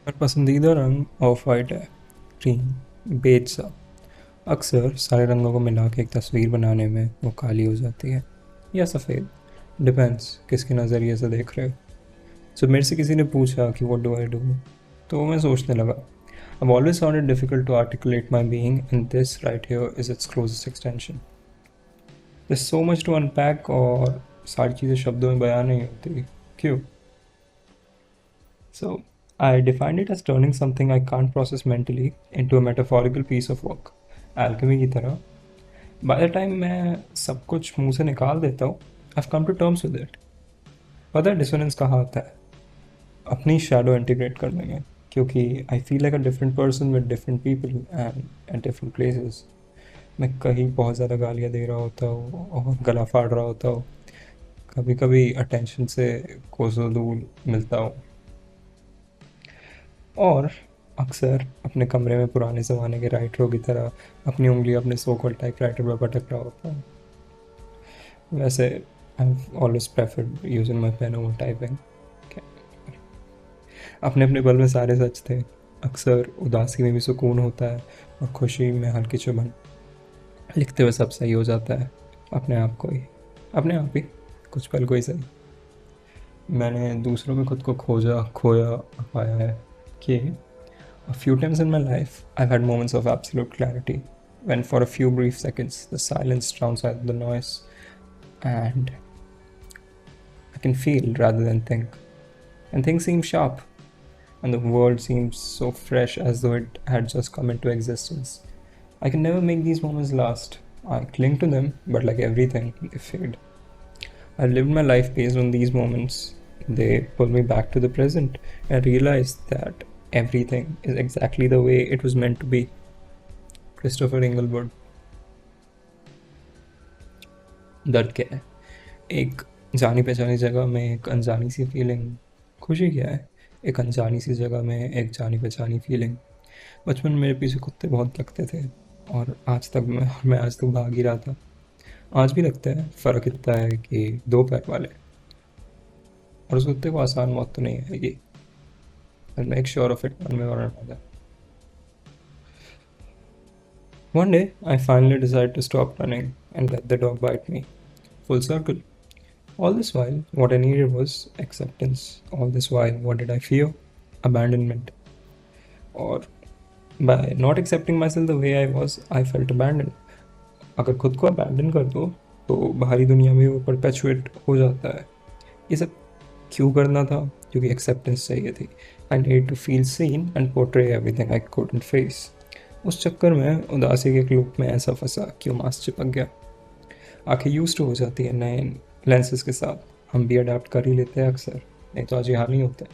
मेरा पसंदीदा रंग ऑफ वाइट है। क्रीम बेज सा। अक्सर सारे रंगों को मिला के एक तस्वीर बनाने में वो काली हो जाती है या सफ़ेद। डिपेंड्स किसके नज़रिए से देख रहे हो। जब मेरे से किसी ने पूछा कि व्हाट डू आई डू, तो मैं सोचने लगा। I've always found it difficult to articulate my being, and this right here is its closest extension. There's so much to unpack और सारी चीज़ें शब्दों में बयान नहीं होती। क्यों? So, I defined it as turning something I can't process mentally into a metaphorical piece of work. Alchemy की तरह। By the time मैं सब कुछ मुंह से निकाल देता हूँ, I've come to terms with it. पता है डिसोनेंस कहाँ आता है? अपनी शैडो इंटीग्रेट करने में, क्योंकि I feel like a different person with different people and at different places. मैं कहीं बहुत ज़्यादा गालियाँ दे रहा होता हूँ और गला फाड़ रहा होता हूँ। कभी कभी अटेंशन से कोसों दूर मिलता हूँ और अक्सर अपने कमरे में पुराने ज़माने के राइटरों की तरह अपनी उंगली अपने सो कॉल्ड टाइप राइटर पर पटक रहा होता हूँ। वैसे I always preferred using my pen over typing. अपने अपने पल में सारे सच थे। अक्सर उदासी में भी सुकून होता है और खुशी में हल्की चुभन। लिखते हुए सब सही हो जाता है, अपने आप को ही, अपने आप ही, कुछ पल को ही सही। मैंने दूसरों में खुद को खोजा खोया पाया है कि a few times in my life I've had moments of absolute clarity when for a few brief seconds the silence drowns out the noise and I can feel rather than think, and things seem sharp and the world seems so fresh as though it had just come into existence. I can never make these moments last. I cling to them, but like everything, they fade. I've lived my life based on these moments. They pull me back to the present and realize that everything is exactly the way it was meant to be. Christopher Englewood. दर्द क्या है? एक जानी पहचानी जगह में एक अनजानी सी फीलिंग। खुशी क्या है? एक अनजानी सी जगह में एक जानी पहचानी फीलिंग। बचपन में मेरे पीछे कुत्ते बहुत लगते थे और मैं आज तक भाग ही रहा था। आज भी लगता है, फ़र्क इतना है कि दो पैर वाले, और उस कुत्ते को आसान मौत तो नहीं आएगी। I'll make sure of it one way or another. One day, I finally decided to stop running and let the dog bite me. Full circle. All this while, what I needed was acceptance. All this while, what did I fear? Abandonment. Or by not accepting myself the way I was, I felt abandoned. अगर खुद को abandon कर दो तो बाहरी दुनिया में वो परपेचुएट हो जाता है। ये सब क्यों करना था? क्योंकि एक्सेप्टेंस चाहिए थी। I need to feel seen and portray everything I couldn't face. उस चक्कर में उदासी के एक लूप में ऐसा फंसा कि वो मांस चिपक गया। आंखें यूज टू हो जाती है नए लेंसेज के साथ। हम भी अडाप्ट कर ही लेते हैं अक्सर, नहीं तो आज यहाँ नहीं होते।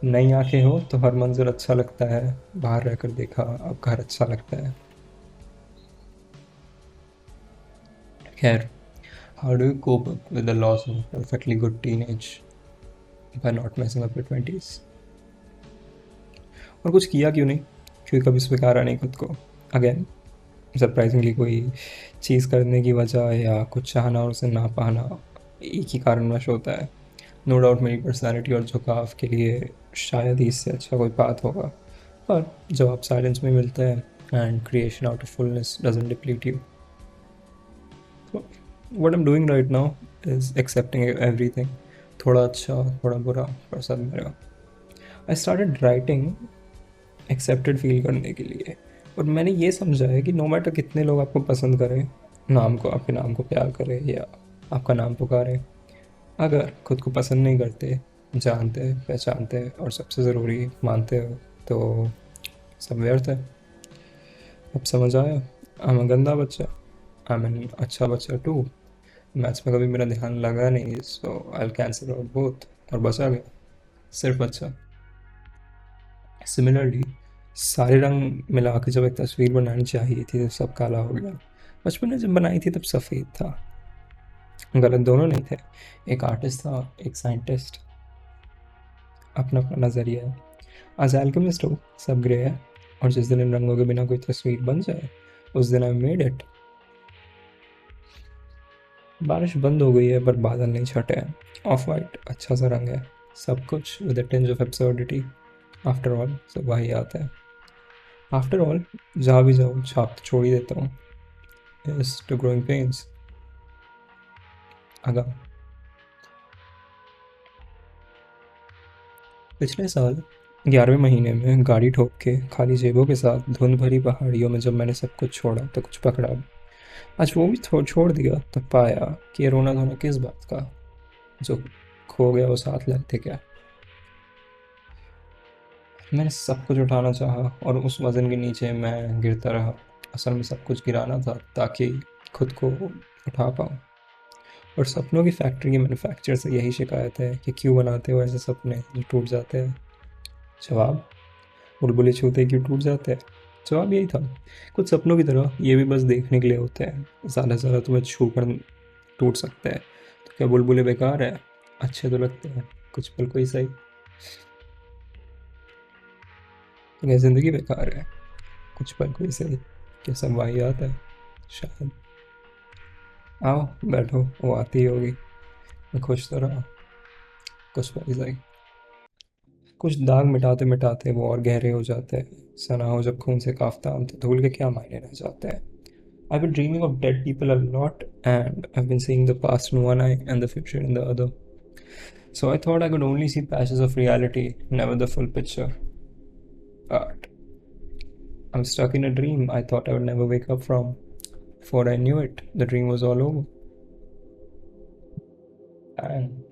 नई आंखें हो तो हर मंजर अच्छा लगता है। बाहर रहकर देखा, अब घर अच्छा लगता है। खैर, how do you cope up with the loss of a perfectly good teenage by not messing up your 20s? और कुछ किया क्यों नहीं? क्योंकि कभी स्वीकारा नहीं खुद को। अगेन, सरप्राइजिंगली कोई चीज़ करने की वजह या कुछ चाहना और उसे ना पाना एक ही कारणवश होता है। नो डाउट मेरी पर्सनैलिटी और झुकाव के लिए शायद ही इससे अच्छा कोई बात होगा, पर जब आप साइलेंस में मिलते हैं and creation out of fullness doesn't deplete you. So, what I'm doing right now is accepting everything. थोड़ा अच्छा, थोड़ा बुरा, पर सब मेरा। I started writing accepted feel करने के लिए, और मैंने ये समझा है कि नो मैटर कितने लोग आपको पसंद करें, आपके नाम को प्यार करें या आपका नाम पुकारें, अगर खुद को पसंद नहीं करते, जानते, पहचानते और सबसे ज़रूरी मानते हो, तो सब व्यर्थ है। अब समझ आया? I'm a गंदा बच्चा, I'm an अच्छा बच्चा टू। मैथ्स में कभी मेरा ध्यान लगा नहीं, सो आई कैंसिल आउट बोथ और बचा गया सिर्फ अच्छा। सिमिलरली, सारे रंग मिला के जब एक तस्वीर बनानी चाहिए थी तो सब काला हो गया। बचपन में जब बनाई थी तब सफ़ेद था। गलत दोनों नहीं थे, एक आर्टिस्ट था, एक साइंटिस्ट। अपना अपना नज़रिया है। आज एल्केमिस्ट हो, सब ग्रे है, और जिस दिन इन रंगों के बिना कोई तस्वीर बन जाए, उस दिन आई मेड इट। बारिश बंद हो गई है पर बादल नहीं छटे हैं। ऑफ वाइट अच्छा सा रंग है, सब कुछ with a tinge of absurdity. After all सब वही आता है। आफ्टर ऑल जहाँ भी जाऊँ छाप तो छोड़ ही देता हूँ। Yes to growing pains. अगर पिछले साल 11वें महीने में गाड़ी ठोक के खाली जेबों के साथ धुंध भरी पहाड़ियों में जब मैंने सब कुछ छोड़ा तो कुछ पकड़ा भी। आज वो भी छोड़ दिया तब पाया कि ये रोना धोना किस बात का। जो खो गया वो साथ लाए थे क्या। मैंने सब कुछ उठाना चाहा और उस वज़न के नीचे मैं गिरता रहा। असल में सब कुछ गिराना था ताकि खुद को उठा पाऊँ। और सपनों की फैक्ट्री के मैन्युफैक्चरर से यही शिकायत है कि क्यों बनाते हो ऐसे सपने जो टूट जाते हैं। जवाब, बुलबुले छूते ही क्यों टूट जाते हैं। जवाब यही था, कुछ सपनों की तरह ये भी बस देखने के लिए होते हैं। ज़्यादा से ज़्यादा तुम्हें छू कर टूट सकते हैं। तो क्या बुलबुले बेकार है? अच्छे तो लगते हैं कुछ पल को ही सही। तो क्या ज़िंदगी बेकार है? कुछ पल को ही सही। क्या सब वाहियात है? शायद। आओ बैठो, वो आती ही होगी। मैं खुश तो रहा कुछ पल ही सही। कुछ दाग मिटाते मिटाते वो और गहरे हो जाते हैं। सना हो जब खून से काफ्तान तो धूल के क्या मायने रह जाते हैं। I've been dreaming of dead people a lot, and I've been seeing the past in one eye and the future in the other. So I thought I could only see patches of reality, never the full picture. But I'm stuck in a dream I thought I would never wake up from. Before I knew it, the dream was all over. And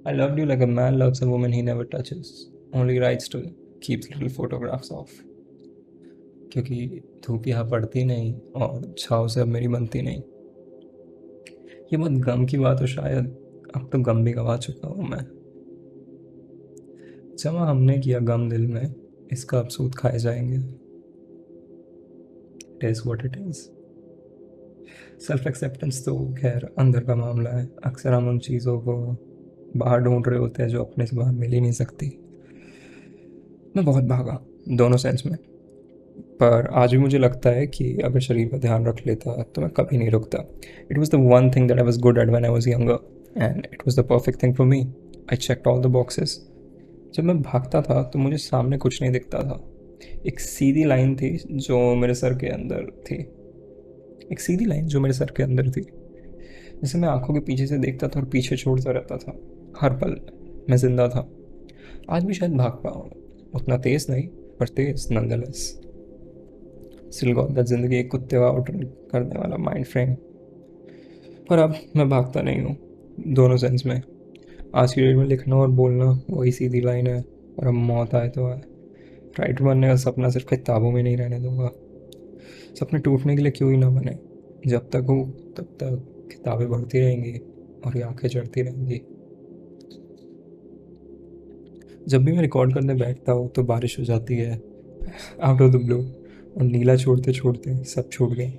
I loved you like a man loves a woman he never touches, only writes to, keeps little photographs of. क्योंकि धूप यहाँ पड़ती नहीं और छाँव से अब मेरी बनती नहीं। ये बहुत गम की बात हो शायद, अब तो गम भी गवा चुका हूँ मैं। जमा हमने किया गम दिल में, इसका अब सूद खाए जाएंगे। It is what it is. Self acceptance तो खैर अंदर का मामला है। अक्सर हम उन चीज़ों को बाहर ढूंढ रहे होते हैं जो अपने से बाहर मिल ही नहीं सकती। मैं बहुत भागा, दोनों सेंस में। पर आज भी मुझे लगता है कि अगर शरीर का ध्यान रख लेता तो मैं कभी नहीं रुकता। It was the one thing that I was good at when I was younger and it was the perfect thing for me. I checked all the boxes. जब मैं भागता था तो मुझे सामने कुछ नहीं दिखता था। एक सीधी लाइन थी जो मेरे सर के अंदर थी। एक सीधी लाइन जो मेरे सर के अंदर थी, जिसे मैं आंखों के पीछे से देखता था और पीछे छोड़ता रहता था। हर पल मैं जिंदा था। आज भी शायद भाग पाऊँ, उतना तेज नहीं पर तेज नंदलेस। स्टिल गॉट दैट जिंदगी एक कुत्ते का आउट करने वाला माइंड फ्रेम। पर अब मैं भागता नहीं हूँ, दोनों सेंस में। आज की डेट में लिखना और बोलना वही सीधी लाइन है, और अब मौत आए तो आए। राइटर बनने का सपना सिर्फ किताबों में नहीं रहने दूंगा। सपने टूटने के लिए क्यों ही ना बने। जब तक हूँ तब तक किताबें बढ़ती रहेंगी और ये आंखें चढ़ती रहेंगी। जब भी मैं रिकॉर्ड करने बैठता हूँ तो बारिश हो जाती है आउट ऑफ द ब्लू, और नीला छोड़ते छोड़ते सब छूट गए।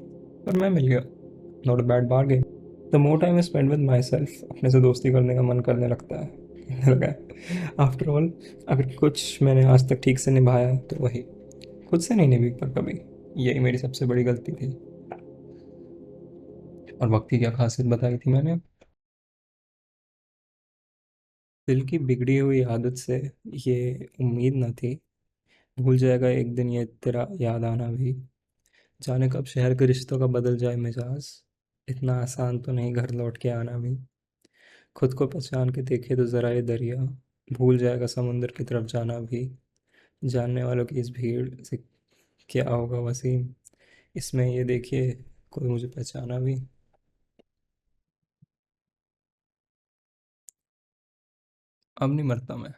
पर मैं मिल गया। Not a bad bargain. The more time I spend with my self, अपने से दोस्ती करने का मन करने लगता है। कहने लगा है आफ्टर ऑल, अगर कुछ मैंने आज तक ठीक से निभाया तो वही खुद से नहीं निभी पर कभी। यही मेरी सबसे बड़ी गलती थी। और वक्त की क्या खासियत बताई थी मैंने। दिल की बिगड़ी हुई आदत से ये उम्मीद न थी, भूल जाएगा एक दिन ये तेरा याद आना भी। जाने कब शहर के रिश्तों का बदल जाए मिजाज, इतना आसान तो नहीं घर लौट के आना भी। खुद को पहचान के देखे तो ज़रा ये दरिया, भूल जाएगा समुंदर की तरफ जाना भी। जानने वालों की इस भीड़ से क्या होगा वसीम, इसमें ये देखिए कोई मुझे पहचाना भी। अब नहीं मरता मैं।